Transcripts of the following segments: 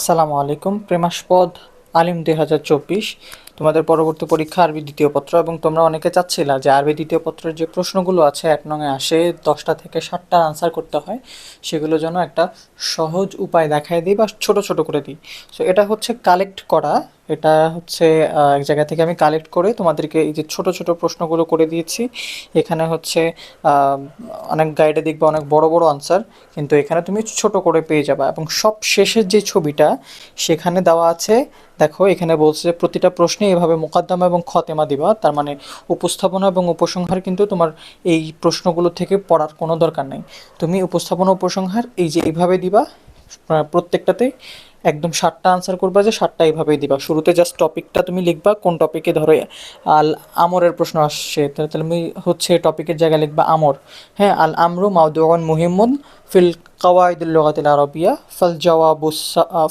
আসসালামু আলাইকুম। প্রেমাস্পদ আলিম 2024 তোমাদের পরবর্তী পরীক্ষা আরবি দ্বিতীয় পত্র, এবং তোমরা অনেকে চাচ্ছিলা যে আরবি দ্বিতীয় পত্রের যে প্রশ্নগুলো আছে 1 নং আসে 10টা থেকে 7টা আনসার করতে হয়, সেগুলোর জন্য একটা সহজ উপায় দেখায় দিই বা ছোট ছোট করে দিই। সো এটা হচ্ছে কালেক্ট করা, এটা হচ্ছে এক জায়গা থেকে আমি কালেক্ট করে তোমাদেরকে এই যে ছোট ছোট প্রশ্নগুলো করে দিয়েছি। এখানে হচ্ছে আহ, অনেক গাইডে দেখবে অনেক বড় বড় আনসার, কিন্তু এখানে তুমি ছোট করে পেয়ে যাবা। এবং সব শেষের যে ছবিটা সেখানে দেওয়া আছে, দেখো এখানে বলছে যে প্রতিটা প্রশ্নে এভাবে মোকদ্দমা এবং খতেমা দিবা, তার মানে উপস্থাপনা এবং উপসংহার কিন্তু তোমার এই প্রশ্নগুলো থেকে পড়ার কোনো দরকার নেই। তুমি উপস্থাপনা উপসংহার এই যে এইভাবে দিবা, প্রত্যেকটাতে একদম 7টা আনসার করবা, যে 7টা এইভাবেই দিবা। শুরুতে জাস্ট টপিকটা তুমি লিখবা, কোন টপিকে ধরো আল আমরের প্রশ্ন আসছে, তাহলে তুমি হচ্ছে টপিকের জায়গায় লিখবা আমর। হ্যাঁ, আল আমরু মাউদুউন মুহিম্মুন ফিল কাওয়াইদুল লুগাতিল আরাবিয়া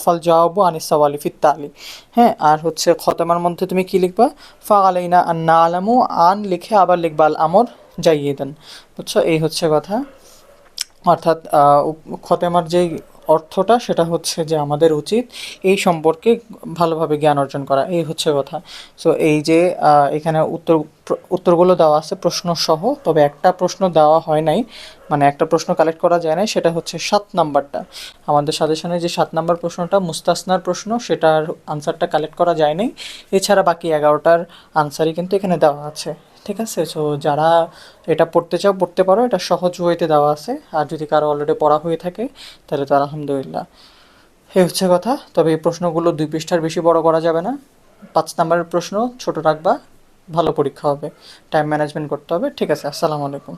ফাল জাওয়াবু আনিস সাওয়ালি ফিত তালি। হ্যাঁ, আর হচ্ছে খতমার মধ্যে তুমি কি লিখবা, ফা আলাইনা আন নালামু, আন লিখে আবার লিখবা আল আমর জাইয়িদান। বুঝছো, এই হচ্ছে কথা। অর্থাৎ খতেমার যেই অর্থটা সেটা হচ্ছে যে আমাদের উচিত এই সম্পর্কে ভালোভাবে জ্ঞান অর্জন করা, এই হচ্ছে কথা। সো এই যে এখানে উত্তরগুলো দেওয়া আছে প্রশ্ন সহ, তবে একটা প্রশ্ন দেওয়া হয় নাই, মানে একটা প্রশ্ন কালেক্ট করা যায় নাই, সেটা হচ্ছে 7 নাম্বারটা। আমাদের সাজেশনে যে 7 নাম্বার প্রশ্নটা মুস্তাসনার প্রশ্ন, সেটার আনসারটা কালেক্ট করা যায় নাই। এছাড়া বাকি 11টার আনসারই কিন্তু এখানে দেওয়া আছে। ঠিক আছে, সো যারা এটা পড়তে চাও পড়তে পারো, এটা সহজ ওয়েতে দেওয়া আছে। আর যদি কারো অলরেডি পড়া হয়ে থাকে তাহলে তো আলহামদুলিল্লাহ। এই হচ্ছে কথা। তবে এই প্রশ্নগুলো 2 পৃষ্ঠার বেশি বড় করা যাবে না। 5 নাম্বারের প্রশ্ন ছোট রাখবা, ভালো পরীক্ষা হবে। টাইম ম্যানেজমেন্ট করতে হবে। ঠিক আছে, আসসালামু আলাইকুম।